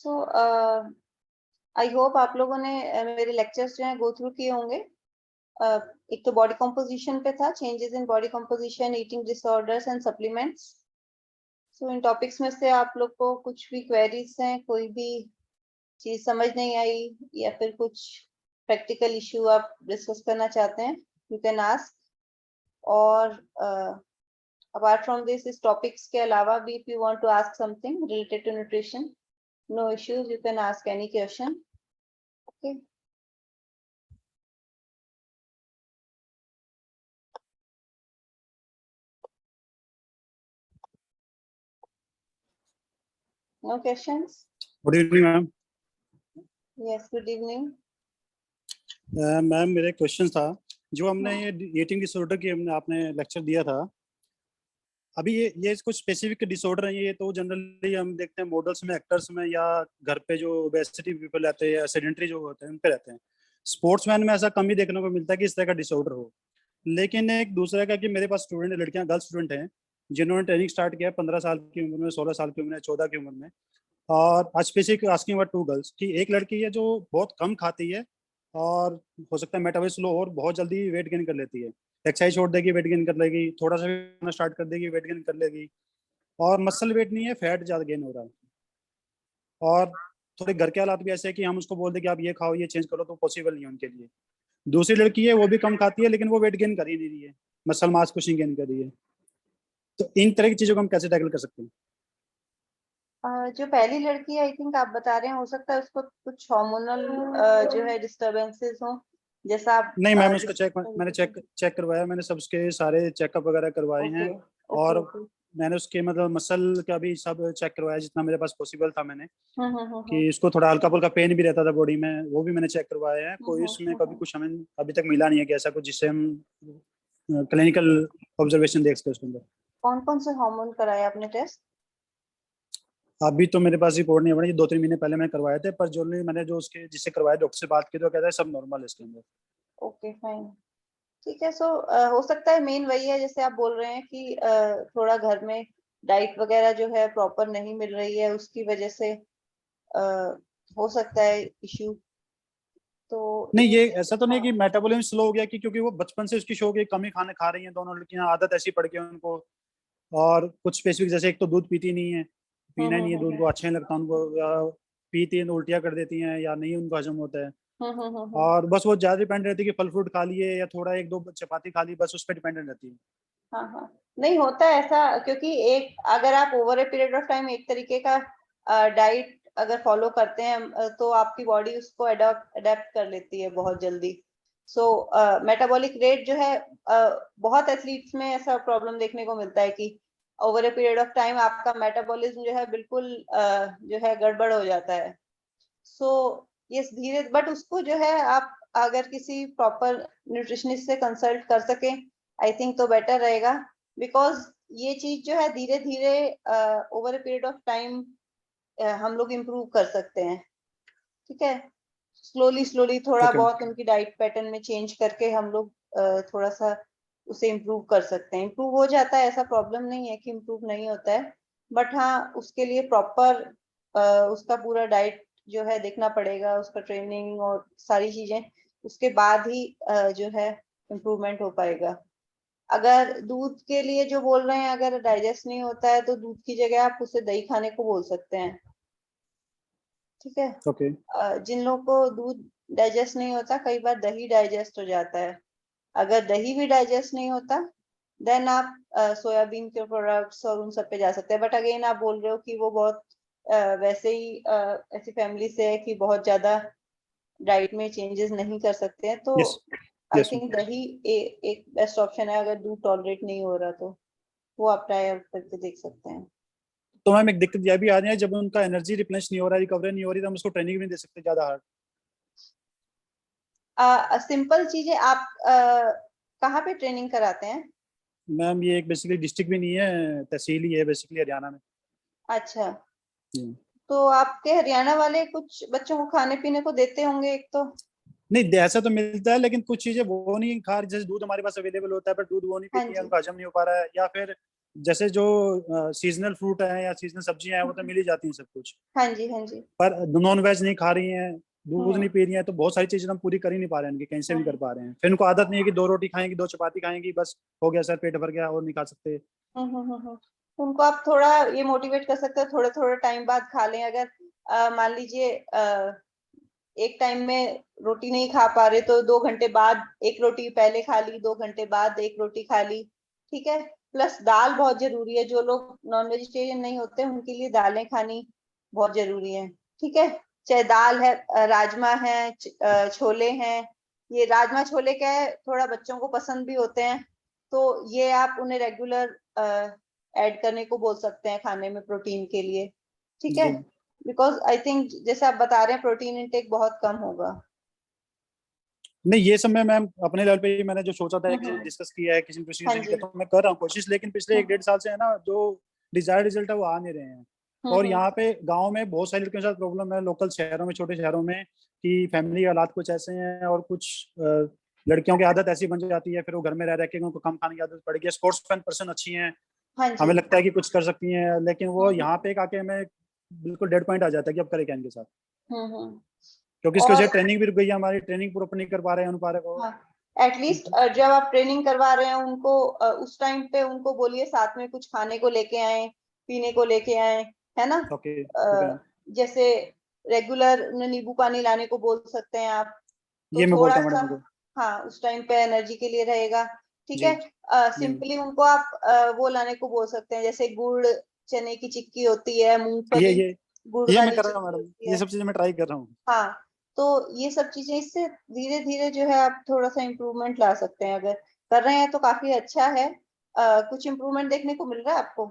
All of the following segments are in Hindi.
सो आई होप आप लोगों ने मेरे लेक्चर्स जो हैं गो थ्रू किए होंगे। एक तो बॉडी कंपोजिशन पे था, changes in body composition, eating disorders and supplements. So in topics में से आप लोग को कुछ भी क्वेरीज हैं, कोई भी चीज समझ नहीं आई या फिर कुछ प्रैक्टिकल इश्यू आप डिस्कस करना चाहते हैं, यू कैन आस्क। और अपार्ट फ्रॉम दिस, इस टॉपिक्स के अलावा भी if you want to ask something related to nutrition, no issues, you can ask any question. Okay. No questions? Good evening ma'am. Yes, good evening. Ma'am मेरा एक क्वेश्चन था, जो हमने ये ईटिंग डिसऑर्डर की हमने आपने लेक्चर दिया था। अभी ये कुछ स्पेसिफिक डिसऑर्डर है, ये तो जनरली हम देखते हैं मॉडल्स में, एक्टर्स में, या घर पे जो ओबेसिटी पीपल रहते हैं या सेडेंटरी जो होते हैं उन पे रहते हैं। स्पोर्ट्समैन में ऐसा कम ही देखने को मिलता है कि इस तरह का डिसऑर्डर हो। लेकिन एक दूसरा का कि मेरे पास स्टूडेंट लड़कियां, गर्ल स्टूडेंट हैं जिन्होंने ट्रेनिंग स्टार्ट किया 15 साल की उम्र में, 16 साल की उम्र में, 14 की उम्र में। और आज specific asking about to girls कि एक लड़की है जो बहुत कम खाती है और हो सकता है मेटाबॉलिज्म स्लो और बहुत जल्दी वेट गेन कर लेती है। एक्सरसाइज छोड़ देगी वेट गेन कर लेगी, थोड़ा सा खाना स्टार्ट कर देगी वेट गेन कर लेगी, और मसल वेट नहीं है, फैट ज्यादा गेन हो रहा है। और थोड़े घर के हालात भी ऐसे है कि हम उसको बोल दें कि आप ये खाओ, ये चेंज करो, तो पॉसिबल नहीं है उनके लिए। दूसरी लड़की है वो भी कम खाती है लेकिन वो वेट गेन कर ही नहीं रही है, मसल मास कुछ नहीं गेन कर रही है। तो इन तरह की चीजों को हम कैसे टैकल कर सकते हैं? जो पहली लड़की आई थिंक आप बता रहे हैं, हो सकता है उसको कुछ हार्मोनल जो है डिस्टरबेंसेस हो, जैसा आप नहीं मैम, उसका मैंने चेक करवाया, मैंने सब उसके सारे चेकअप वगैरह करवाए हैं। और मैंने उसके मतलब मसल का भी सब चेक करवाया जितना मेरे पास पॉसिबल था मैंने, कि उसको थोड़ा हल्का फुल्का पेन भी रहता था बॉडी में, वो भी मैंने चेक करवाया है। कोई उसमें कभी कुछ हमें अभी तक मिला नहीं है कि ऐसा कुछ जिससे हम क्लिनिकल ऑब्जर्वेशन देख सके उसके अंदर। कौन कौन से हार्मोन कराए आपने टेस्ट? अभी तो मेरे पास रिपोर्ट नहीं बनी, 2-3 महीने पहले मैंने करवाए थे, पर जो मैंने जो उसके जिससे करवाया डॉक्टर से बात की तो कहता है सब नॉर्मल है इसके अंदर। ओके फाइन, ठीक है। सो हो सकता है मेन वही है जैसे आप बोल रहे हैं कि थोड़ा घर में डाइट वगैरह जो है प्रॉपर नहीं मिल रही है, उसकी वजह से हो सकता है इश्यू। तो नहीं, ये ऐसा तो नहीं कि मेटाबॉलिज्म स्लो हो गया, कि क्योंकि वो बचपन से उसकी शौक है, कम ही खाने खा रही हैं दोनों लड़कियां, आदत ऐसी पड़ गई है उनको। और कुछ स्पेसिफिक, जैसे एक तो दूध पीती नहीं है, पीना ही नहीं है दूध को, अच्छा नहीं लगता उनको, या पीती है तो उल्टियाँ कर देती हैं या नहीं उनको हजम होता है। और बस वो ज्यादा डिपेंड रहती है कि फल फ्रूट खा लिए या थोड़ा 1-2 चपाती खा ली, बस उस पर डिपेंडेंट रहती है। हाँ हाँ, नहीं होता है ऐसा, क्योंकि एक अगर आप over a period of time एक तरीके का डाइट अगर फॉलो करते हैं तो आपकी बॉडी उसको अडेप्ट कर लेती है बहुत जल्दी। सो मेटाबॉलिक रेट जो है बहुत एथलीट्स में ऐसा प्रॉब्लम देखने को मिलता है कि over a period of time आपका मेटाबॉलिज्म जो है बिल्कुल जो है गड़बड़ हो जाता है। सो ये धीरे, बट उसको जो है आप अगर किसी प्रॉपर न्यूट्रिशनिस्ट से कंसल्ट कर सकें आई थिंक तो बेटर रहेगा, बिकॉज ये चीज जो है धीरे धीरे over a period of time हम लोग इम्प्रूव कर सकते हैं। ठीक है, स्लोली स्लोली थोड़ा बहुत उनकी डाइट पैटर्न में चेंज करके हम लोग थोड़ा सा उसे इम्प्रूव कर सकते हैं। इम्प्रूव हो जाता है, ऐसा प्रॉब्लम नहीं है कि इम्प्रूव नहीं होता है, बट हाँ उसके लिए प्रॉपर उसका पूरा डाइट जो है देखना पड़ेगा, उसका ट्रेनिंग और सारी चीजें, उसके बाद ही जो है इम्प्रूवमेंट हो पाएगा। अगर दूध के लिए जो बोल रहे हैं, अगर डाइजेस्ट नहीं होता है तो दूध की जगह आप उसे दही खाने को बोल सकते हैं। ठीक है, जिन लोगों को दूध डाइजेस्ट नहीं होता, कई बार दही डाइजेस्ट हो जाता है। अगर दही भी डाइजेस्ट नहीं होता देन आप सोयाबीन के प्रोडक्ट्स और उन सब पे जा सकते हैं। बट अगेन आप बोल रहे हो कि वो बहुत वैसे ही ऐसी फैमिली से है कि बहुत ज्यादा डाइट में चेंजेस नहीं कर सकते हैं, तो आई थिंक दही एक बेस्ट ऑप्शन है अगर दूध टॉलरेट नहीं हो रहा तो वो आप ट्राई आउट करके देख सकते हैं। तो मैम एक दिक्कत यह भी आ रही है, जब उनका एनर्जी रिप्लेनिश नहीं हो रहा है, रिकवरी नहीं हो रही, तो हम उसको ट्रेनिंग भी नहीं दे सकते ज्यादा हार्ड। सिंपल चीजें आप कहाँ पे ट्रेनिंग कराते हैं? मैम ये एक बेसिकली डिस्ट्रिक्ट भी नहीं है, तहसील ही है बेसिकली हरियाणा में। अच्छा, तो आपके हरियाणा वाले कुछ बच्चों को खाने पीने को देते होंगे एक तो? नहीं, ऐसा तो मिलता है लेकिन कुछ चीजें वो नहीं खा रही, जैसे दूध हमारे पास अवेलेबल होता है पर दूध वो नहीं हाँ पीती है, जी, उनका हजम नहीं हो पा रहा है, या फिर जैसे जो सीजनल फ्रूट है या सीजनल सब्जियां हैं वो तो मिल ही जाती हैं सब कुछ, हाँ जी, हाँ जी। पर नॉन वेज नहीं खा रही हैं, दूध हम्म नहीं पी रही हैं, तो बहुत सारी चीजें हम पूरी कर ही नहीं पा रहे हैं इनकी, कहीं से भी कर हम्म पा रहे हैं। फिर उनको आदत नहीं है कि 2 रोटी खाएंगी 2 चपाती खाएंगी बस हो गया सर पेट भर गया और नहीं खा सकते। उनको आप थोड़ा ये मोटिवेट कर सकते हो, थोड़े थोड़े टाइम बाद खा लें। अगर मान लीजिए एक टाइम में रोटी नहीं खा पा रहे तो 2 घंटे बाद एक रोटी पहले खा ली, 2 घंटे बाद एक रोटी खा ली, ठीक है। प्लस दाल बहुत जरूरी है, जो लोग नॉन वेजिटेरियन नहीं होते उनके लिए दालें खानी बहुत जरूरी है, ठीक है। चाहे दाल है, राजमा है, छोले हैं। ये राजमा छोले क्या है, थोड़ा बच्चों को पसंद भी होते हैं, तो ये आप उन्हें रेगुलर ऐड करने को बोल सकते हैं खाने में प्रोटीन के लिए, ठीक है। जी बिकॉज आई थिंक जैसे आप बता रहे हैं प्रोटीन इंटेक बहुत कम होगा। नहीं, ये सब मैं मैम अपने लेवल पे ही मैंने जो सोचा था हम्म। डिस्कस किया है किसी न किसी हाँ चीज जी। के, तो मैं कर रहा हूँ कोशिश, लेकिन पिछले एक हम्म डेढ़ साल से है ना जो डिजायर्ड रिजल्ट है वो आ नहीं रहे हैं। और हम्म यहाँ पे गांव में बहुत सारी लड़कियों के साथ प्रॉब्लम है, लोकल शहरों में छोटे शहरों में, कि फैमिली हालात कुछ ऐसे हैं और कुछ लड़कियों की आदत ऐसी बन जाती है, फिर वो घर में रह रह के उनको कम खाने की आदत पड़ गई है। स्पोर्ट्समैन पर्सन अच्छी हैं, हाँ जी। हमें लगता है कि कुछ कर सकती हैं, लेकिन वो हम्म यहाँ पे आके हमें बिल्कुल डेड पॉइंट आ जाता है कि अब करें क्या इनके साथ, हम्म। क्योंकि इसकी वजह और से ट्रेनिंग भी रुक गई है हमारी, ट्रेनिंग प्रॉपर नहीं कर पा रहे हैं अनुपारे को। हाँ, एटलीस्ट जब आप ट्रेनिंग करवा रहे हैं उनको, उस टाइम पे उनको बोलिए साथ में कुछ खाने को लेके आए, पीने को लेके आए, है ना। ओके ओके, जैसे रेगुलर नींबू पानी लाने को बोल सकते हैं आप, तो ये मैं थोड़ा बोलता हूँ सा, मैडम को। हाँ, उस टाइम पे एनर्जी के लिए रहेगा, ठीक जी है। जी, सिंपली उनको आप वो लाने को बोल सकते हैं, जैसे गुड़, चने की चिक्की होती है, ये मूंगफली, ये गुड़ ये मैं वाली कर रहा हूँ चिक्की मैडम, होती ये है। सब चीजें मैं ट्राई कर रहा हूँ। हाँ, तो ये सब चीजें इससे धीरे धीरे जो है आप थोड़ा सा इम्प्रूवमेंट ला सकते हैं। अगर कर रहे हैं तो काफी अच्छा है। कुछ इम्प्रूवमेंट देखने को मिल रहा है आपको?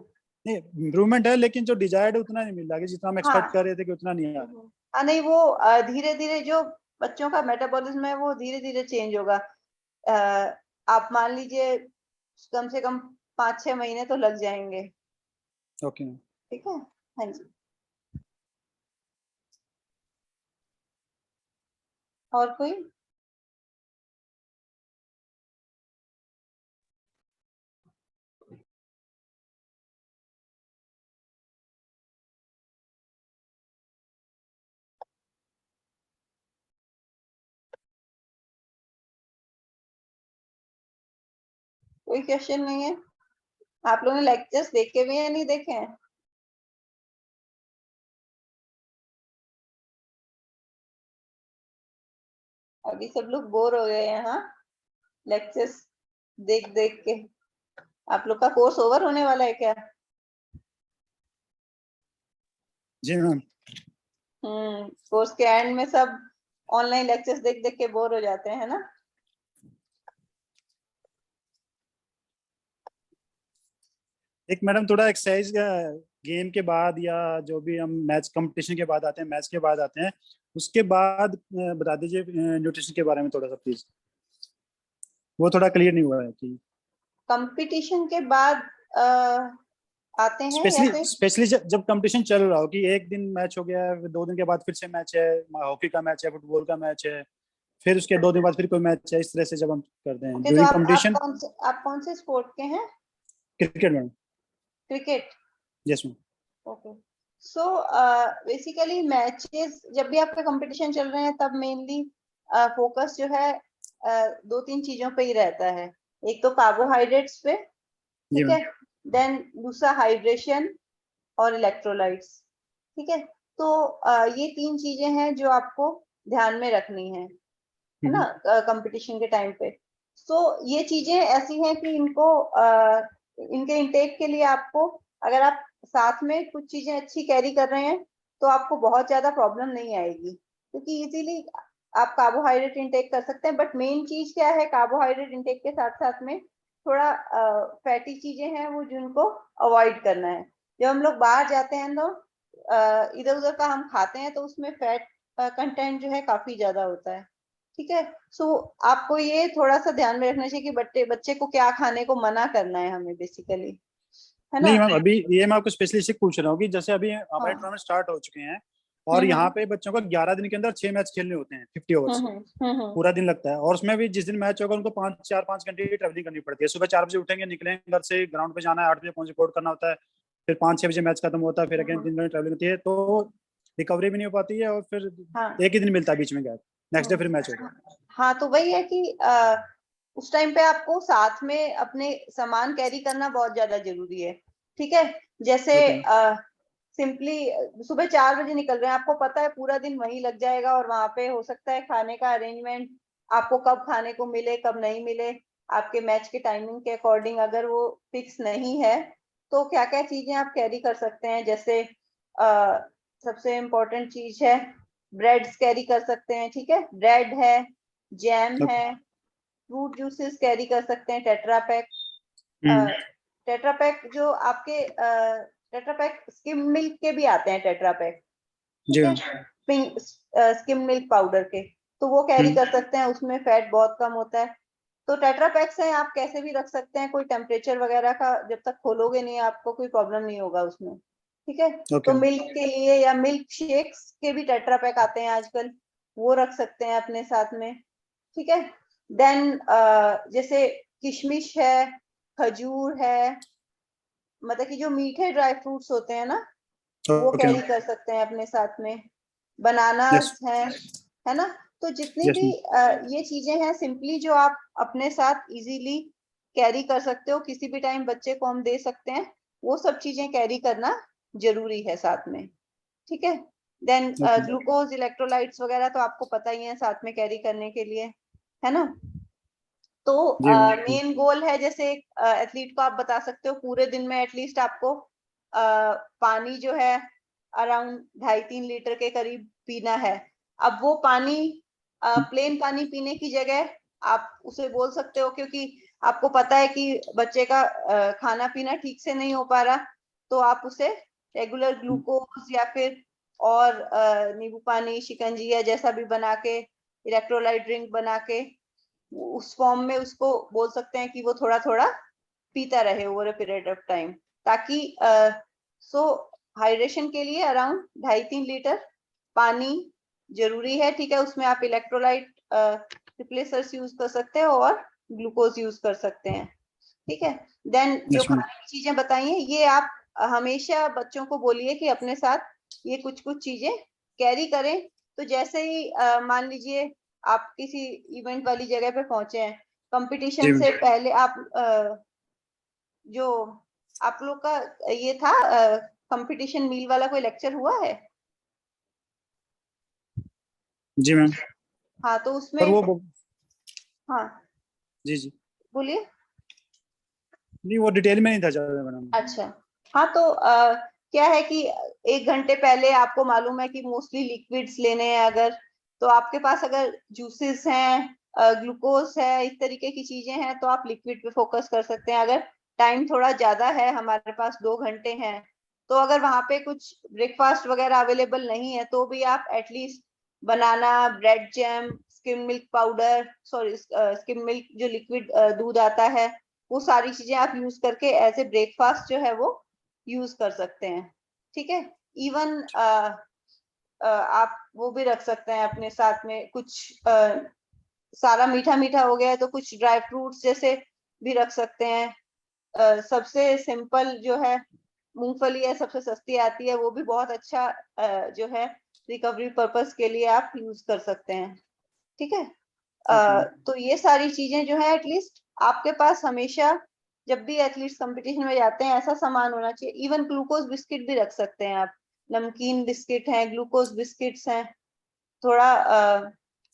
नहीं, इम्प्रूवमेंट है लेकिन जो डिजायर्ड उतना नहीं मिल रहा है, जितना हम एक्सपेक्ट हाँ। कर रहे थे कि उतना नहीं आ रहा। हाँ, नहीं वो धीरे धीरे जो बच्चों का मेटाबॉलिज्म है वो धीरे धीरे चेंज होगा। अ, आप मान लीजिए कम से कम 5-6 महीने तो लग जाएंगे, ओके। ठीक है। हाँ जी। और कोई? कोई क्वेश्चन नहीं है? आप लोगों ने लेक्चर्स देखे भी हैं या नहीं देखे हैं? अभी सब लोग बोर हो गए हैं, हाँ, लेक्चर्स देख देख के। आप लोग का कोर्स ओवर होने वाला है क्या? जी मैम। कोर्स के एंड में सब ऑनलाइन लेक्चर्स देख देख के बोर हो जाते हैं, है ना। एक मैडम थोड़ा एक्सरसाइज गेम के बाद या जो भी हम मैच कंपटीशन के बाद आते हैं, मैच के बाद आते हैं, उसके बाद बता दीजिए न्यूट्रिशन के बारे में थोड़ा सा प्लीज, वो थोड़ा क्लियर नहीं हुआ है कि कंपटीशन के बाद आते हैं या स्पेशली फिर? स्पेशली जब कंपटीशन चल रहा हो कि एक दिन मैच हो गया है, फिर 2 दिन के बाद फिर से मैच है, हॉकी का मैच है, फुटबॉल का मैच है, फिर उसके 2 दिन बाद फिर कोई मैच है, इस तरह से जब हम करते हैं ओके, तो ड्यूरिंग आप कंपटीशन। कौन से स्पोर्ट के हैं? Cricket ma'am. Cricket. Yes ma'am. Okay. So basically matches जब भी आपके कंपटीशन चल रहे हैं तब मेनली फोकस जो है 2-3 चीजों पे ही रहता है। एक तो कार्बोहाइड्रेट्स पे, जी ठीक है। मैम। देन दूसरा हाइड्रेशन और इलेक्ट्रोलाइट्स, ठीक है। तो ये 3 चीजें हैं जो आपको ध्यान में रखनी है ना, हम्म, कंपटीशन के टाइम पे। सो ये चीजें ऐसी हैं कि इनको इनके इंटेक के लिए आपको, अगर आप साथ में कुछ चीजें अच्छी कैरी कर रहे हैं तो आपको बहुत ज्यादा प्रॉब्लम नहीं आएगी, क्योंकि इजीली आप कार्बोहाइड्रेट इंटेक कर सकते हैं। बट मेन चीज क्या है, कार्बोहाइड्रेट इंटेक के साथ साथ में थोड़ा फैटी चीजें हैं वो जिनको अवॉइड करना है। जब हम लोग बाहर जाते हैं तो इधर उधर का हम खाते हैं तो उसमें फैट कंटेंट जो है काफी ज्यादा होता है, ठीक है। सो आपको ये थोड़ा सा ध्यान में रखना चाहिए कि बच्चे बच्चे को क्या खाने को मना करना है हमें बेसिकली, है ना। नहीं मैम, अभी ये मैं आपको स्पेशली इसलिए पूछ रहा हूँ कि जैसे अभी हमारे हाँ। टूर्नामेंट स्टार्ट हो चुके हैं, और यहाँ पे बच्चों को 11 दिन के अंदर 6 मैच खेलने होते हैं 50 ओवर्स, पूरा दिन लगता है। और उसमें भी जिस दिन मैच होगा उनको 4-5 घंटे की ट्रैवलिंग करनी पड़ती है। सुबह 4 बजे उठेंगे, निकलेंगे घर से, ग्राउंड पे जाना है, 8 बजे पहुंच रिपोर्ट करना होता है, फिर 5-6 बजे मैच खत्म होता है, फिर अगेन 3 घंटे ट्रैवलिंग होती है, तो रिकवरी भी नहीं हो पाती है, और फिर हाँ एक ही दिन मिलता है बीच में गैप, नेक्स्ट डे फिर मैच होगा। हाँ, तो वही है कि उस टाइम पे आपको साथ में अपने सामान कैरी करना बहुत ज्यादा जरूरी है। ठीक है, जैसे सिंपली सुबह 4 बजे निकल रहे हैं, आपको पता है पूरा दिन वहीं लग जाएगा, और वहां पे हो सकता है खाने का अरेंजमेंट आपको कब खाने को मिले कब नहीं मिले, आपके मैच के टाइमिंग के अकॉर्डिंग अगर वो फिक्स नहीं है, तो क्या क्या चीजें आप कैरी कर सकते हैं। जैसे सबसे इम्पोर्टेंट चीज है ब्रेड्स कैरी कर सकते हैं। ठीक है, ब्रेड है, जैम है, फ्रूट जूसेस कैरी कर सकते हैं, टेट्रा पैक। टेट्रा पैक जो आपके टेट्रा पैक स्किम मिल्क के भी आते हैं, टेट्रा पैक, ठीक है, स्किम मिल्क पाउडर के, तो वो कैरी कर सकते हैं, उसमें फैट बहुत कम होता है। तो टेट्रा पैक्स है, आप कैसे भी रख सकते हैं, कोई टेम्परेचर वगैरह का जब तक खोलोगे नहीं आपको कोई प्रॉब्लम नहीं होगा उसमें। ठीक है, तो मिल्क के लिए या मिल्क शेक्स के भी टेट्रा पैक आते हैं आजकल, वो रख सकते हैं अपने साथ में। ठीक है, देन जैसे किशमिश है, खजूर है, मतलब कि जो मीठे ड्राई फ्रूट्स होते हैं ना, वो कैरी कर सकते हैं अपने साथ में। बनानास है ना। तो जितनी भी ये चीजें हैं सिंपली जो आप अपने साथ इजीली कैरी कर सकते हो, किसी भी टाइम बच्चे को हम दे सकते हैं, वो सब चीजें कैरी करना जरूरी है साथ में। ठीक है, देन ग्लूकोज इलेक्ट्रोलाइट्स वगैरह तो आपको पता ही है साथ में कैरी करने के लिए, है ना। तो मेन गोल है, जैसे एक एथलीट को आप बता सकते हो पूरे दिन में एटलीस्ट आपको पानी जो है अराउंड 2.5-3 लीटर के करीब पीना है। अब वो पानी प्लेन पानी पीने की जगह आप उसे बोल सकते हो, क्योंकि आपको पता है कि बच्चे का खाना पीना ठीक से नहीं हो पा रहा, तो आप उसे रेगुलर ग्लूकोज या फिर और नींबू पानी, शिकंजी या जैसा भी बना के, इलेक्ट्रोलाइट ड्रिंक बना के उस फॉर्म में उसको बोल सकते हैं कि वो थोड़ा थोड़ा पीता रहे over a period of time, ताकि सो हाइड्रेशन के लिए अराउंड 2.5-3 लीटर पानी जरूरी है। ठीक है, उसमें आप इलेक्ट्रोलाइट रिप्लेसर्स यूज कर सकते हो और ग्लूकोज यूज कर सकते हैं। ठीक है, देन जो खाने की चीजें बताई हैं ये आप हमेशा बच्चों को बोलिए कि अपने साथ ये कुछ कुछ चीजें कैरी करें। तो जैसे ही मान लीजिए आप किसी इवेंट वाली जगह पे पहुंचे हैं, कंपटीशन से पहले आप जो आप लोग का ये था कंपटीशन मील वाला कोई लेक्चर हुआ है? जी मैम। हाँ, तो उसमें हाँ जी बोलिए। नहीं, वो डिटेल में नहीं था ज्यादा मैडम। अच्छा, हाँ, तो क्या है कि 1 घंटे पहले आपको मालूम है कि मोस्टली लिक्विड्स लेने हैं अगर, तो आपके पास अगर जूसेस हैं, ग्लूकोज है, इस तरीके की चीजें हैं, तो आप लिक्विड पे फोकस कर सकते हैं। अगर टाइम थोड़ा ज्यादा है, हमारे पास 2 घंटे हैं, तो अगर वहां पे कुछ ब्रेकफास्ट वगैरह अवेलेबल नहीं है, तो भी आप at least banana, bread jam, skim milk powder, sorry skim milk जो लिक्विड दूध आता है, वो सारी चीजें आप यूज करके एज ए ब्रेकफास्ट जो है वो यूज कर सकते हैं। ठीक है, इवन आप वो भी रख सकते हैं अपने साथ में कुछ सारा मीठा मीठा हो गया है तो कुछ ड्राई फ्रूट्स जैसे भी रख सकते हैं। सबसे सिंपल जो है मूंगफली है, सबसे सस्ती आती है, वो भी बहुत अच्छा जो है रिकवरी पर्पस के लिए आप यूज कर सकते हैं। ठीक है, तो ये सारी चीजें जो है एटलीस्ट आपके पास हमेशा जब भी एथलीट्स कंपटीशन में जाते हैं ऐसा सामान होना चाहिए। इवन ग्लूकोज बिस्किट भी रख सकते हैं आप, नमकीन बिस्किट हैं, ग्लूकोज बिस्किट्स हैं, थोड़ा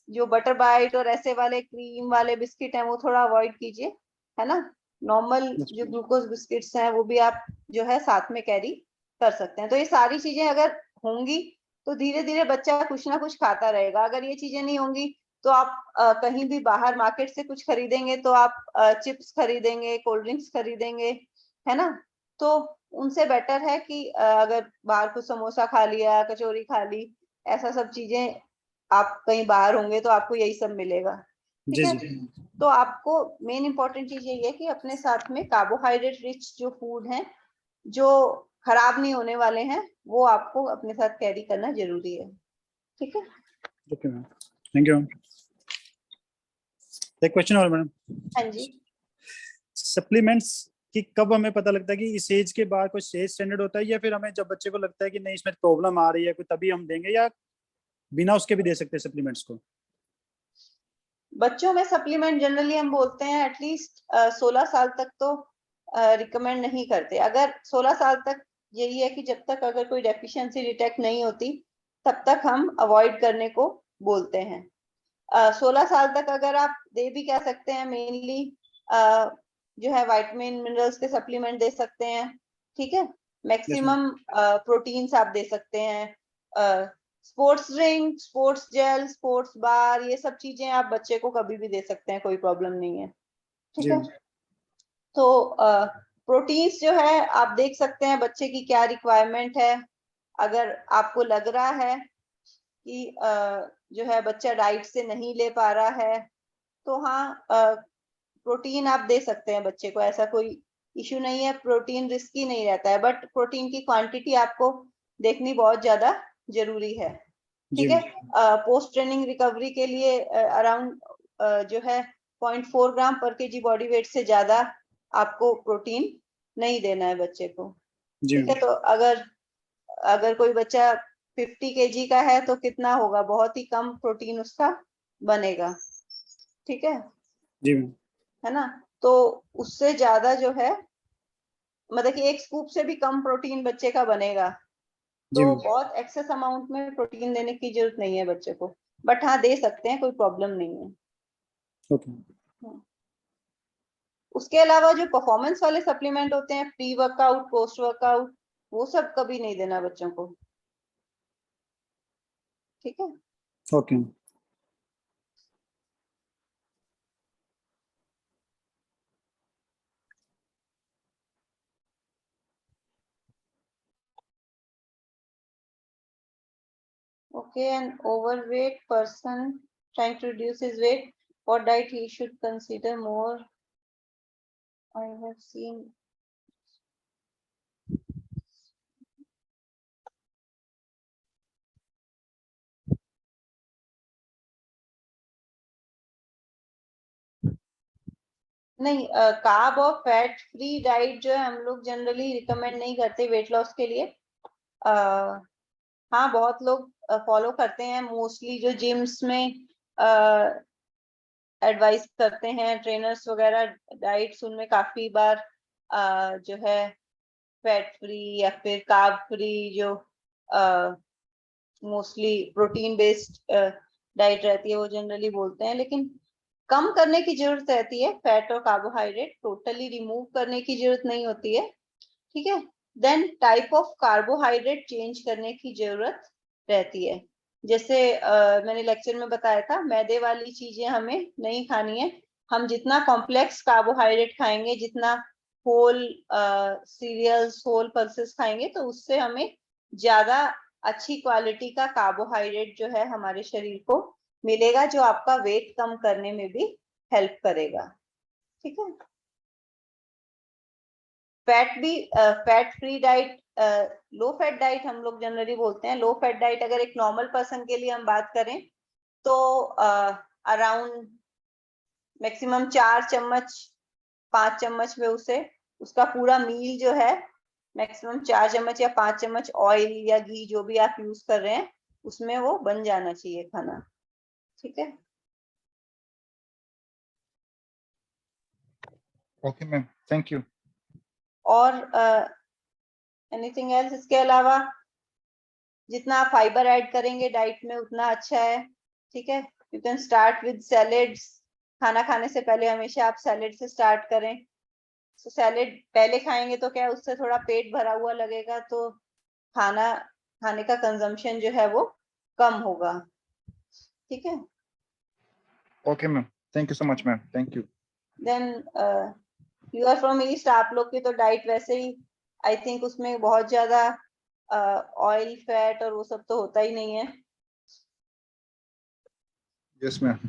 जो बटर बाइट और ऐसे वाले क्रीम वाले बिस्किट हैं वो थोड़ा अवॉइड कीजिए, है ना। नॉर्मल जो ग्लूकोज बिस्किट्स हैं वो भी आप जो है साथ में कैरी कर सकते हैं। तो ये सारी चीजें अगर होंगी तो धीरे धीरे बच्चा कुछ ना कुछ खाता रहेगा। अगर ये चीजें नहीं होंगी तो आप कहीं भी बाहर मार्केट से कुछ खरीदेंगे तो आप चिप्स खरीदेंगे, कोल्ड ड्रिंक्स खरीदेंगे, है ना। तो उनसे बेटर है कि अगर बाहर कुछ समोसा खा लिया, कचौरी खा ली, ऐसा सब चीजें आप कहीं बाहर होंगे तो आपको यही सब मिलेगा। ठीक है, तो आपको मेन इंपॉर्टेंट चीज यही है कि अपने साथ में कार्बोहाइड्रेट रिच जो फूड है, जो खराब नहीं होने वाले हैं, वो आपको अपने साथ कैरी करना जरूरी है। ठीक है, okay ma'am, thank you ma'am. एक क्वेश्चन और मैडम, हाँ जी। सप्लीमेंट्स कि कब हमें पता लगता है कि इस एज के बाद कोई एज स्टैंडर्ड होता है, या फिर हमें जब बच्चे को लगता है कि नहीं इसमें प्रॉब्लम आ रही है कोई तभी हम देंगे, या बिना उसके भी दे सकते हैं सप्लीमेंट्स को? बच्चों में सप्लीमेंट जनरली हम बोलते हैं एटलीस्ट 16 साल तक तो रिकमेंड नहीं करते। अगर 16 साल तक यही है कि जब तक अगर कोई डेफिशिएंसी डिटेक्ट नहीं होती तब तक हम अवॉइड करने को बोलते हैं। 16 साल तक अगर आप दे भी कह सकते हैं, मेनली जो है विटामिन मिनरल्स के सप्लीमेंट दे सकते हैं। ठीक है, यस मैम। मैक्सिमम प्रोटीन्स आप दे सकते हैं। Sports drink, sports gel, sports bar, ये सब चीजें आप बच्चे को कभी भी दे सकते हैं, कोई प्रॉब्लम नहीं है। ठीक जी है, तो प्रोटीन्स जो है आप देख सकते हैं बच्चे की क्या रिक्वायरमेंट है। अगर आपको लग रहा है कि जो है बच्चा डाइट से नहीं ले पा रहा है, तो हाँ प्रोटीन आप दे सकते हैं बच्चे को, ऐसा कोई इशू नहीं है। प्रोटीन रिस्की नहीं रहता है, बट प्रोटीन की क्वांटिटी आपको देखनी बहुत ज्यादा जरूरी है। जी ठीक है, पोस्ट ट्रेनिंग रिकवरी के लिए अराउंड जो है 0.4 ग्राम पर केजी बॉडी वेट से ज्यादा आपको प्रोटीन नहीं देना है बच्चे को। जी ठीक है, तो अगर अगर कोई बच्चा 50 केजी का है तो कितना होगा, बहुत ही कम प्रोटीन उसका बनेगा। ठीक जी मैम। है ना। तो उससे ज्यादा जो है, मतलब कि एक स्कूप से भी कम प्रोटीन बच्चे का बनेगा, जी तो मैम। बहुत एक्सेस अमाउंट में प्रोटीन देने की जरूरत नहीं है बच्चे को, बट हाँ दे सकते हैं, कोई प्रॉब्लम नहीं है। ओके। हाँ। उसके अलावा जो परफॉर्मेंस वाले सप्लीमेंट होते हैं, प्री वर्कआउट, पोस्ट वर्कआउट, वो सब कभी नहीं देना बच्चों को। ठीक है, okay. okay, an overweight person trying to reduce his weight, what diet he should consider more? I have seen नहीं, कार्ब और फैट फ्री डाइट जो है हम लोग जनरली रिकमेंड नहीं करते वेट लॉस के लिए। हाँ बहुत लोग फॉलो करते हैं, मोस्टली जो जिम्स में एडवाइस करते हैं ट्रेनर्स वगैरह डाइट्स, उनमें काफी बार जो है फैट फ्री या फिर कार्ब फ्री, जो मोस्टली प्रोटीन बेस्ड डाइट रहती है, वो जनरली बोलते हैं। लेकिन कम करने की जरूरत रहती है, फैट और कार्बोहाइड्रेट टोटली रिमूव करने की जरूरत नहीं होती है। ठीक है, then type of carbohydrate change करने की जरूरत रहती है। जैसे मैंने लेक्चर में बताया था, मैदे वाली चीजें हमें नहीं खानी है। हम जितना कॉम्प्लेक्स कार्बोहाइड्रेट खाएंगे, जितना होल सीरियल्स, होल पल्सेस खाएंगे, तो उससे हमें ज्यादा अच्छी क्वालिटी का कार्बोहाइड्रेट जो है हमारे शरीर को मिलेगा, जो आपका वेट कम करने में भी हेल्प करेगा। ठीक है, फैट भी, fat free diet, low fat diet हम लोग जनरली बोलते हैं। लो फैट डाइट अगर एक नॉर्मल पर्सन के लिए हम बात करें तो अराउंड मैक्सिमम 4 चम्मच, 5 चम्मच में उसे, उसका पूरा मील जो है मैक्सिमम 4 चम्मच या 5 चम्मच ऑयल या घी जो भी आप यूज कर रहे हैं उसमें वो बन जाना चाहिए खाना। ठीक है, ओके मैम, थैंक यू। और एनीथिंग एल्स? इसके अलावा जितना आप फाइबर ऐड करेंगे डाइट में उतना अच्छा है। ठीक है, you can start with salads. खाना खाने से पहले हमेशा आप सैलेड से स्टार्ट करें। तो सैलेड पहले खाएंगे तो क्या, उससे थोड़ा पेट भरा हुआ लगेगा, तो खाना खाने का कंजम्पशन जो है वो कम होगा। ठीक है, okay ma'am, thank you so much ma'am, thank you. Then you are from east, आप लोग की तो डाइट वैसे ही आई थिंक उसमें बहुत ज्यादा ऑयल फैट और वो सब तो होता ही नहीं है। Yes ma'am.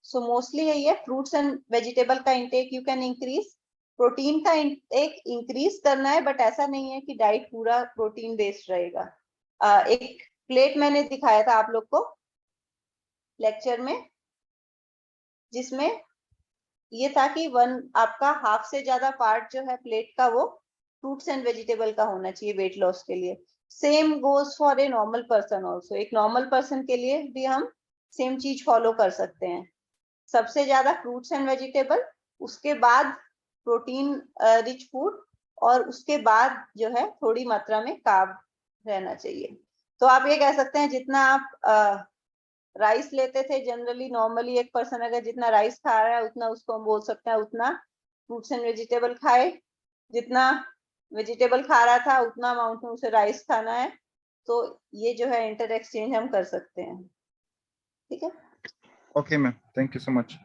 सो मोस्टली यही है, फ्रूट्स एंड वेजिटेबल का intake you can increase, protein का एक इंक्रीज करना है, बट ऐसा नहीं है कि डाइट पूरा प्रोटीन बेस्ड रहेगा। एक प्लेट मैंने दिखाया था आप लोग को लेक्चर में, जिसमें ये था कि आपका हाफ से ज्यादा पार्ट जो है प्लेट का वो फ्रूट्स एंड वेजिटेबल का होना चाहिए वेट लॉस के लिए। Same goes for a normal person also. एक नॉर्मल पर्सन के लिए भी हम सेम चीज फॉलो कर सकते हैं। सबसे ज्यादा फ्रूट्स एंड वेजिटेबल, उसके बाद प्रोटीन रिच फूड, और उसके बाद जो है थोड़ी मात्रा में कार्ब रहना चाहिए। तो आप ये कह सकते हैं जितना आप राइस लेते थे जनरली, नॉर्मली एक पर्सन अगर जितना राइस खा रहा है उतना उसको हम बोल सकते हैं उतना फ्रूट्स एंड वेजिटेबल खाए। जितना वेजिटेबल खा रहा था उतना अमाउंट में उसे राइस खाना है। तो ये जो है इंटर एक्सचेंज हम कर सकते हैं। ठीक है। Okay, ma'am. Thank you so much.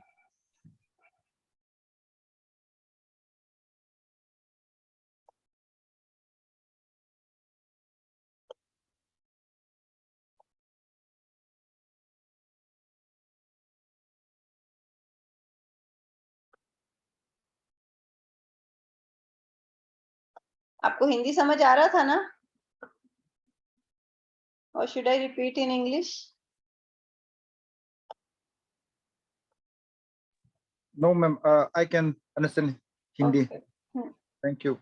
आपको हिंदी समझ आ रहा था ना? और should I repeat in English? No, ma'am. I can understand Hindi. Okay. Thank you.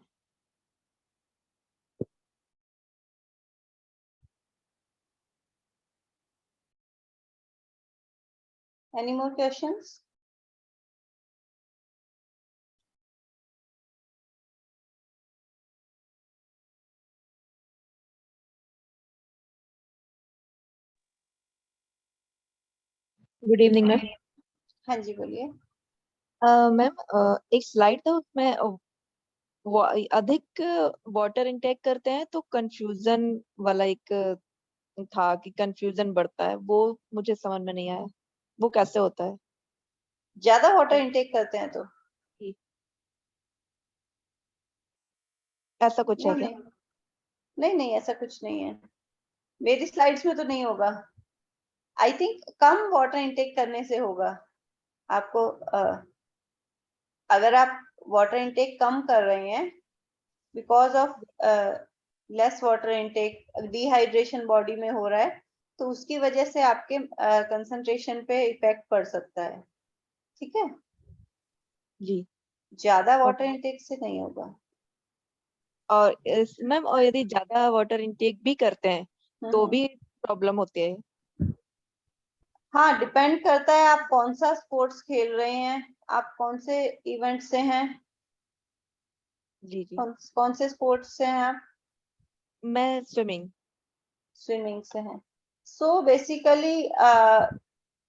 Any more questions? Good evening ma'am. हाँ जी बोलिए। मैम एक स्लाइड था उसमें अधिक वाटर इनटेक करते हैं तो कंफ्यूजन वाला एक था कि कंफ्यूजन बढ़ता है, वो मुझे समझ में नहीं आया, वो कैसे होता है? ज्यादा वाटर इनटेक करते हैं तो? ऐसा कुछ है नहीं क्या? नहीं नहीं नहीं, ऐसा कुछ नहीं है। मेरी स्लाइड्स में तो नहीं होगा। I think come water intake करने से होगा। आपको अगर आप वाटर इनटेक कम कर रहे हैं because of less water intake, dehydration body में हो रहा है, तो उसकी वजह से आपके कंसंट्रेशन पे इफेक्ट पड़ सकता है। ठीक है। जी। ज्यादा वाटर ओके। इनटेक से नहीं होगा। और मैम और यदि ज्यादा वाटर इनटेक भी करते हैं तो हम्म। भी प्रॉब्लम होती है? हाँ, डिपेंड करता है आप कौन सा स्पोर्ट्स खेल रहे हैं, आप कौन से इवेंट से हैं, जी जी। कौन से स्पोर्ट्स से हैं आप? मैं स्विमिंग। स्विमिंग से हैं। सो बेसिकली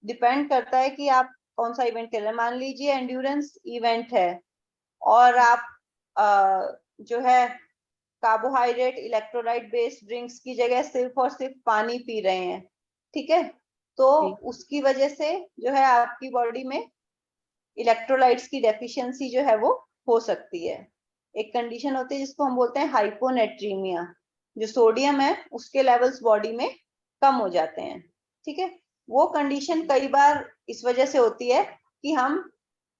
डिपेंड करता है कि आप कौन सा इवेंट खेल रहे हैं। मान लीजिए एंड्योरेंस इवेंट है और आप जो है कार्बोहाइड्रेट इलेक्ट्रोलाइट बेस्ड ड्रिंक्स की जगह सिर्फ और सिर्फ पानी पी रहे हैं, ठीक है, तो जी उसकी वजह से जो है आपकी बॉडी में इलेक्ट्रोलाइट्स की डेफिशिएंसी जो है वो हो सकती है। एक कंडीशन होती है जिसको हम बोलते हैं हाइपोनेट्रीमिया। जो सोडियम है उसके लेवल्स बॉडी में कम हो जाते हैं। ठीक है। वो कंडीशन कई बार इस वजह से होती है कि हम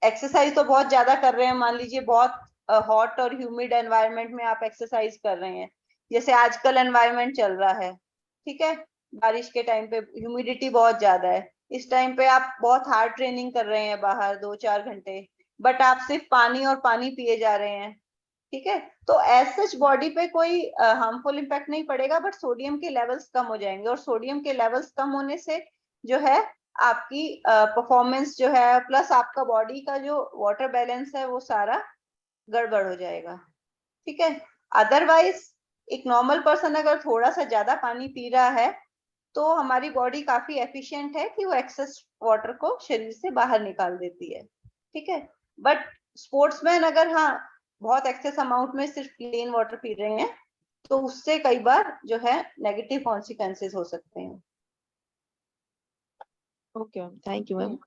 एक्सरसाइज तो बहुत ज्यादा कर रहे हैं। मान लीजिए बहुत हॉट और ह्यूमिड एनवायरनमेंट में आप एक्सरसाइज कर रहे हैं, जैसे आजकल एनवायरनमेंट चल रहा है, ठीक है, बारिश के टाइम पे ह्यूमिडिटी बहुत ज्यादा है। इस टाइम पे आप बहुत हार्ड ट्रेनिंग कर रहे हैं बाहर 2-4 घंटे, बट आप सिर्फ पानी और पानी पिए जा रहे हैं, ठीक है, तो एज सच बॉडी पे कोई हार्मफुल इम्पैक्ट नहीं पड़ेगा, बट सोडियम के लेवल्स कम हो जाएंगे, और सोडियम के लेवल्स कम होने से जो है आपकी परफॉर्मेंस जो है प्लस आपका बॉडी का जो वाटर बैलेंस है वो सारा गड़बड़ हो जाएगा। ठीक है। अदरवाइज एक नॉर्मल पर्सन अगर थोड़ा सा ज्यादा पानी पी रहा है तो हमारी बॉडी काफी एफिशिएंट है कि वो एक्सेस वाटर को शरीर से बाहर निकाल देती है। ठीक है। बट स्पोर्ट्समैन अगर हाँ बहुत एक्सेस अमाउंट में सिर्फ प्लेन वाटर पी रहे हैं तो उससे कई बार जो है नेगेटिव कॉन्सिक्वेंसेस हो सकते हैं। Okay ma'am, thank you ma'am.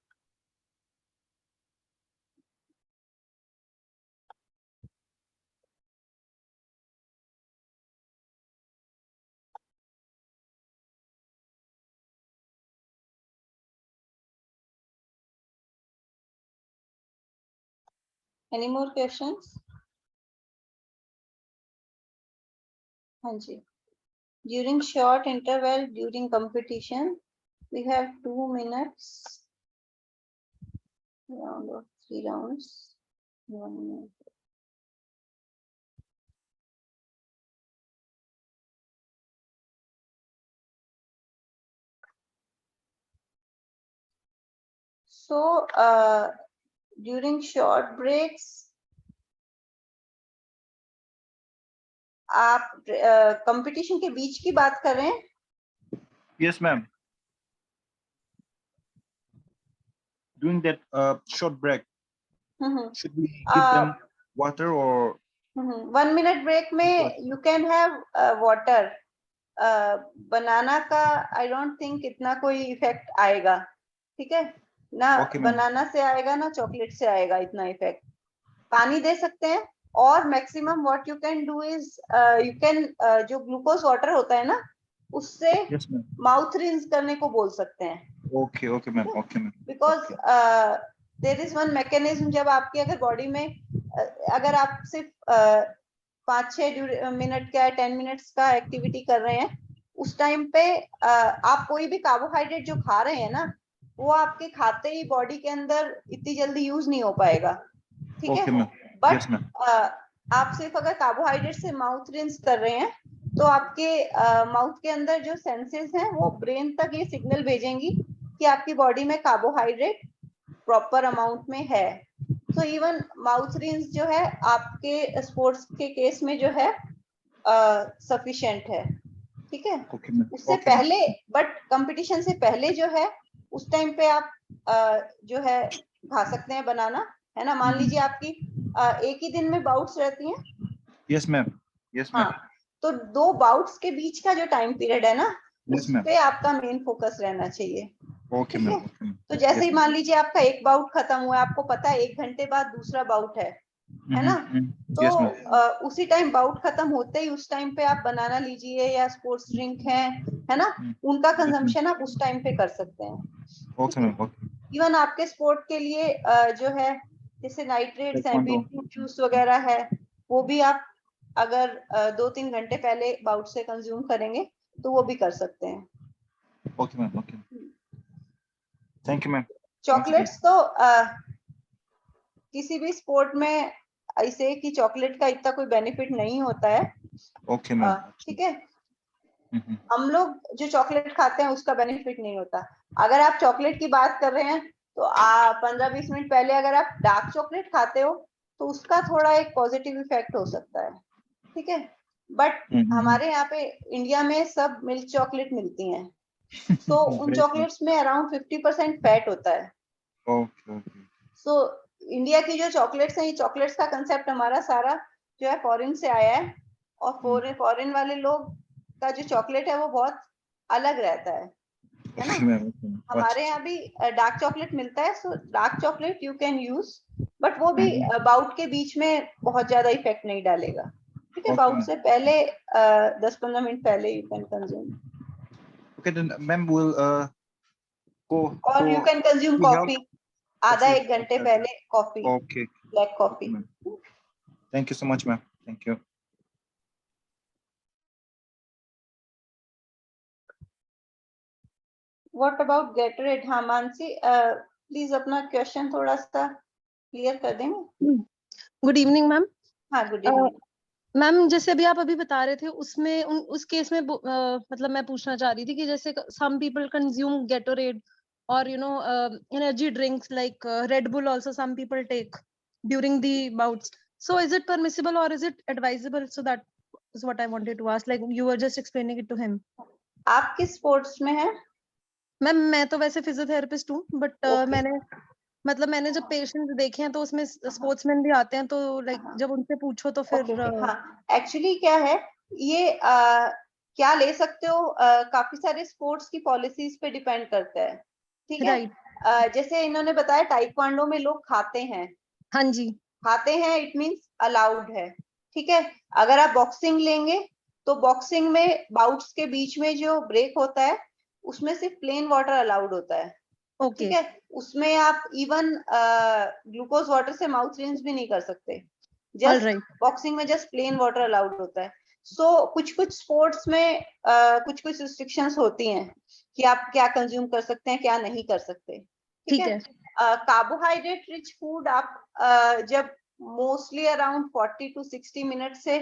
Any more questions? हाँ जी. During short interval during competition, we have 2 minutes, round of 3 rounds, 1 minute. So during short breaks, आप कंपटीशन के बीच की बात कर रहे हैं? Yes, ma'am. During that short break, should we give them water or 1 minute break में you can have water. बनाना का I don't think इतना कोई इफेक्ट आएगा, ठीक है ना? Okay, ma'am. बनाना से आएगा ना चॉकलेट से आएगा इतना इफेक्ट. पानी दे सकते हैं, और maximum what you can do is you can जो ग्लूकोज वाटर होता है ना, उससे Yes, ma'am. माउथ रिंस करने को बोल सकते हैं. Okay, okay, ma'am. Okay, ma'am. Because there is one mechanism, जब आपकी अगर बॉडी में अगर आप सिर्फ 5-6 मिनट का 10 मिनट्स का एक्टिविटी कर रहे हैं, उस टाइम पे आप कोई भी कार्बोहाइड्रेट जो खा रहे हैं ना, वो आपके खाते ही बॉडी के अंदर इतनी जल्दी यूज नहीं हो पाएगा, ठीक है? Okay, ma'am. But Yes, ma'am. आप सिर्फ अगर कार्बोहाइड्रेट से माउथ रिंस कर रहे हैं, तो आपके माउथ के अंदर जो सेंसेस हैं वो ब्रेन तक ये सिग्नल भेजेंगी कि आपकी बॉडी में कार्बोहाइड्रेट प्रॉपर अमाउंट में है. तो इवन माउथ रिंस जो है आपके स्पोर्ट्स के केस में जो है सफिशिएंट है, ठीक है? Okay, ma'am. उससे Okay, ma'am. पहले, बट कंपटीशन से पहले जो है उस टाइम पे आप जो है खा सकते हैं बनाना, है ना? मान लीजिए आपकी एक ही दिन में बाउट्स रहती हैं. Yes, ma'am. Yes, ma'am. हाँ, तो 2 बाउट्स के बीच का जो टाइम पीरियड है ना, Yes, उस ma'am. पे आपका मेन फोकस रहना चाहिए. Okay, ठीक ma'am. है? Okay, ma'am. तो जैसे Yes, ही मान लीजिए आपका एक बाउट खत्म हुआ, आपको पता है 1 घंटे बाद दूसरा बाउट है ना? तो Yes, ma'am. उसी टाइम बाउट खत्म होते ही उस टाइम पे आप बनाना लीजिए या स्पोर्ट्स ड्रिंक है ना, उनका कंजम्पशन आप उस टाइम पे कर सकते हैं. Okay, ma'am. Okay. इवन आपके स्पोर्ट के लिए जो है जैसे नाइट्रेट्स हैं, Taekwondo. बीटरूट जूस वगैरह है, वो भी आप अगर 2-3 घंटे पहले बाउट से कंज्यूम करेंगे तो वो भी कर सकते हैं. Okay, ma'am. Okay. Thank you, ma'am. Chocolates तो किसी भी स्पोर्ट में ऐसे कि चॉकलेट का इतना कोई बेनिफिट नहीं होता है, Okay, ma'am. ठीक है? Mhm. हम लोग जो चॉकलेट खाते हैं उसका बेनिफिट नहीं होता. अगर आप चॉकलेट की बात कर रहे हैं तो 15-20 मिनट पहले अगर आप डार्क चॉकलेट खाते हो तो उसका थोड़ा एक पॉजिटिव इफेक्ट हो सकता है, ठीक है? बट हमारे यहाँ पे इंडिया में सब मिल्क चॉकलेट मिलती हैं, तो उन Great, ma'am. चॉकलेट्स में अराउंड 50% फैट होता है. Okay, okay. सो इंडिया की जो चॉकलेट्स हैं, ये चॉकलेट्स का कंसेप्ट हमारा सारा जो है फॉरेन से आया है, और फॉरेन वाले लोग का जो चॉकलेट है वो बहुत अलग रहता है ना? Okay, ma'am. Okay, ma'am. हमारे यहाँ भी डार्क चॉकलेट मिलता है, so dark chocolate you can use, but वो भी बाउट के बीच में बहुत ज्यादा इफेक्ट नहीं डालेगा, ठीक है? Okay, bout ma'am. से पहले 10-15 मिनट पहले you can consume, Okay, then, ma'am, will go. और you can consume we have- coffee आधा Okay, 1 घंटे okay. पहले, coffee, Okay. Black coffee. ma'am. Thank you so much, ma'am. Thank you. What about Gatorade? हाँ मानसी, प्लीज अपना क्वेश्चन थोड़ा सा क्लियर कर देंगे? Good evening ma'am. हाँ, गुड इवनिंग. मैम जैसे अभी आप बता रहे थे उसमें उस केस में मतलब मैं पूछना चाह रही थी कि जैसे सम पीपल कंज्यूम गेटोरेड और energy drinks like Red Bull also some people take during the bouts, so is it permissible और is it advisable? So that is what I wanted to ask, like you were just explaining it to him. आप किस स्पोर्ट्स में हैं? मैम मैं तो वैसे फिजियोथेरेपिस्ट हूँ, बट मैंने जब पेशेंट्स देखे हैं तो उसमें स्पोर्ट्समैन भी आते हैं, तो लाइक जब उनसे पूछो तो फिर हाँ, एक्चुअली क्या है ये क्या ले सकते हो, काफी सारे स्पोर्ट्स की पॉलिसीज पे डिपेंड करता है, ठीक है? राइट. जैसे इन्होंने बताया टाइक्वांडो में लोग खाते हैं. हाँ जी. खाते हैं इट मींस अलाउड है, ठीक है? अगर आप बॉक्सिंग लेंगे तो बॉक्सिंग में बाउट्स के बीच में जो ब्रेक होता है उसमें सिर्फ प्लेन वाटर अलाउड होता है, ओके. ठीक है? उसमें आप इवन ग्लूकोज वाटर से माउथ रिंस भी नहीं कर सकते. जस्ट बॉक्सिंग में जस्ट प्लेन वाटर अलाउड होता है. सो कुछ स्पोर्ट्स में कुछ रिस्ट्रिक्शंस होती हैं कि आप क्या कंज्यूम कर सकते हैं, क्या नहीं कर सकते। ठीक है। कार्बोहाइड्रेट रिच फूड आप जब मोस्टली अराउंड 40 to 60 मिनट से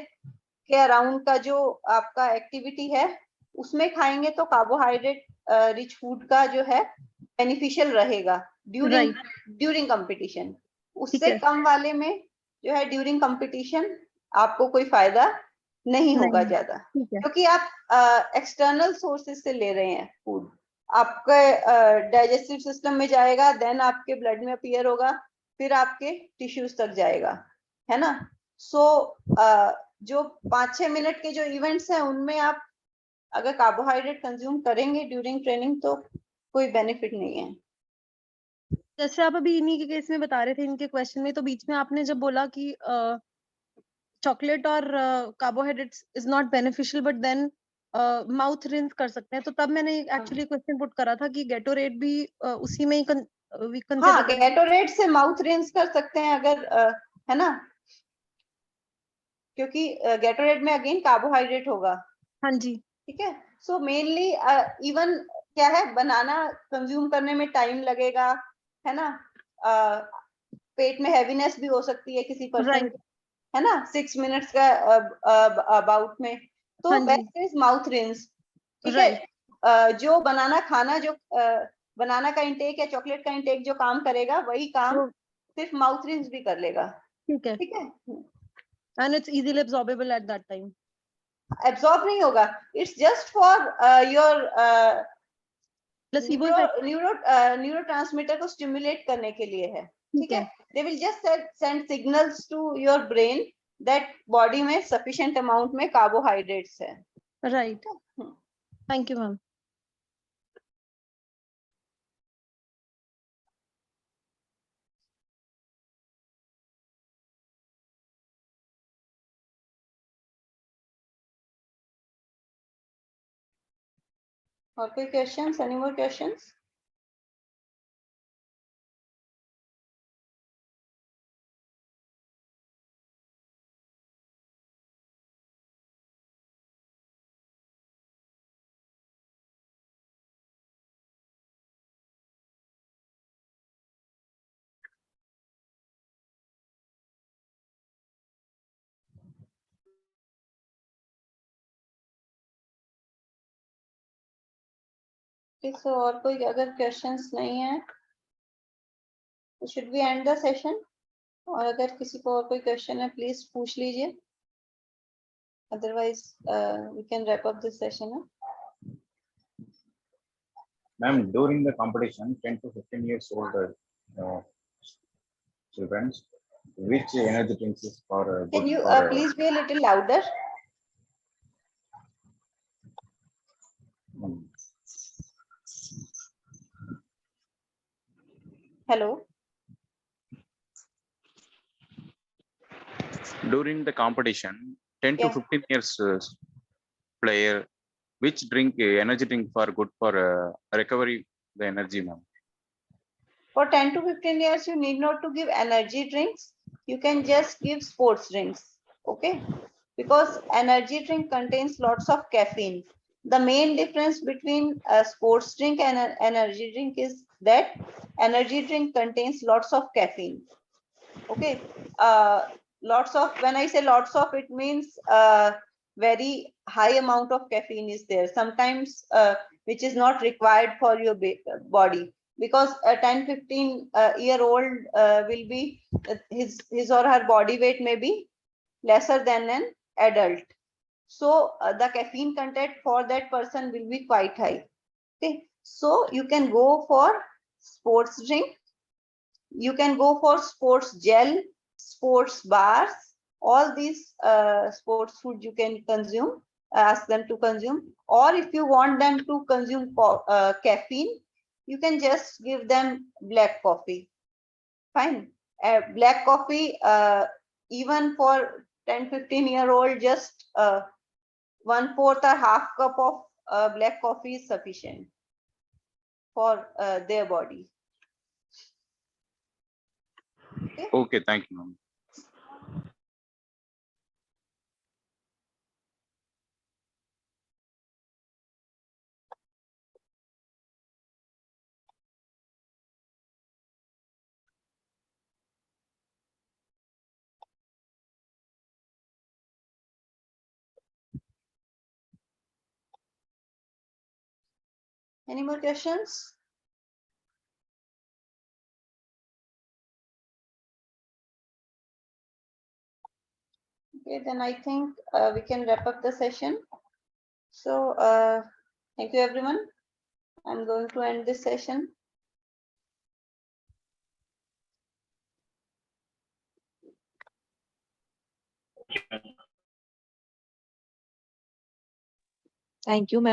के अराउंड का जो आपका एक्टिविटी है उसमें खाएंगे तो कार्बोहाइड्रेट रिच फूड का जो है बेनिफिशियल रहेगा ड्यूरिंग कंपटीशन। उससे कम वाले में जो है ड्यूरिंग कंपटीशन आपको कोई फायदा नहीं होगा ज्यादा, क्योंकि आप एक्सटर्नल सोर्सेस से ले रहे हैं फूड। आपके डाइजेस्टिव सिस्टम में जाएगा, देन आपके ब्लड में अपीयर होगा, फिर आपके टिश्यूज तक जाएगा, है ना। सो जो 5-6 मिनट के जो इवेंट्स हैं उनमें आप अगर कार्बोहाइड्रेट कंज्यूम करेंगे ड्यूरिंग ट्रेनिंग तो कोई बेनिफिट नहीं है। जैसे आप अभी इन्हीं के केस में बता रहे थे इनके क्वेश्चन में, तो बीच में आपने जब बोला कि चॉकलेट और carbohydrates is not beneficial but then mouth rinse कर सकते हैं, तो तब मैंने एक्चुअली क्वेश्चन पुट करा था कि गेटोरेड भी उसी में ही हाँ, गेटोरेड से माउथ रिंस कर सकते हैं अगर है ना, क्योंकि गेटोरेड में अगेन कार्बोहाइड्रेट होगा। हाँ जी। ठीक है। सो मेनली इवन क्या है, बनाना कंज्यूम करने में टाइम लगेगा, है ना। पेट में हैवीनेस भी हो सकती है किसी पर्सन, है ना, 6 मिनट्स का अबाउट में, तो बेस्ट इज माउथ रिंस। ठीक है। जो बनाना खाना जो बनाना का इंटेक या चॉकलेट का इंटेक जो काम करेगा वही काम सिर्फ माउथ रिंस भी कर लेगा। ठीक है। ठीक है। And it's easily absorbable at that time. Absorb नहीं होगा, it's just for your neurotransmitter को स्टिमुलेट करने के लिए है। ठीक है। They will just send signals to your brain that body में सफिशिएंट अमाउंट में कार्बोहाइड्रेट्स है। राइट। Thank you ma'am. और कोई क्वेश्चंस? Any more questions? तो और कोई अगर क्वेश्चंस नहीं है तो should we end the session? और अगर किसी को और कोई क्वेश्चन है प्लीज पूछ लीजिए, otherwise we can wrap up this session. Ma'am, during the competition, 10 to 15 years old children, which energy drinks is for good? Can you please be a little louder? Hello. During the competition, 10 to 15 years player, which drink energy drink for good for recovery the energy, ma'am? For 10 to 15 years, you need not to give energy drinks. You can just give sports drinks, okay? Because energy drink contains lots of caffeine. The main difference between a sports drink and an energy drink is that energy drink contains lots of caffeine, okay? Lots of, when I say lots of, it means very high amount of caffeine is there, sometimes which is not required for your body, because a 10-15 year old will be his or her body weight may be lesser than an adult, so the caffeine content for that person will be quite high. Okay, so you can go for sports drink, you can go for sports gel, sports bars, all these sports food you can consume, ask them to consume, or if you want them to consume caffeine, you can just give them black coffee. Fine. Black coffee, even for 10-15 year old, just 1/4 or half cup of black coffee is sufficient for their body. Okay, thank you, ma'am. Any more questions? Okay, then I think we can wrap up the session. So thank you everyone. I'm going to end this session. Thank you, ma'am.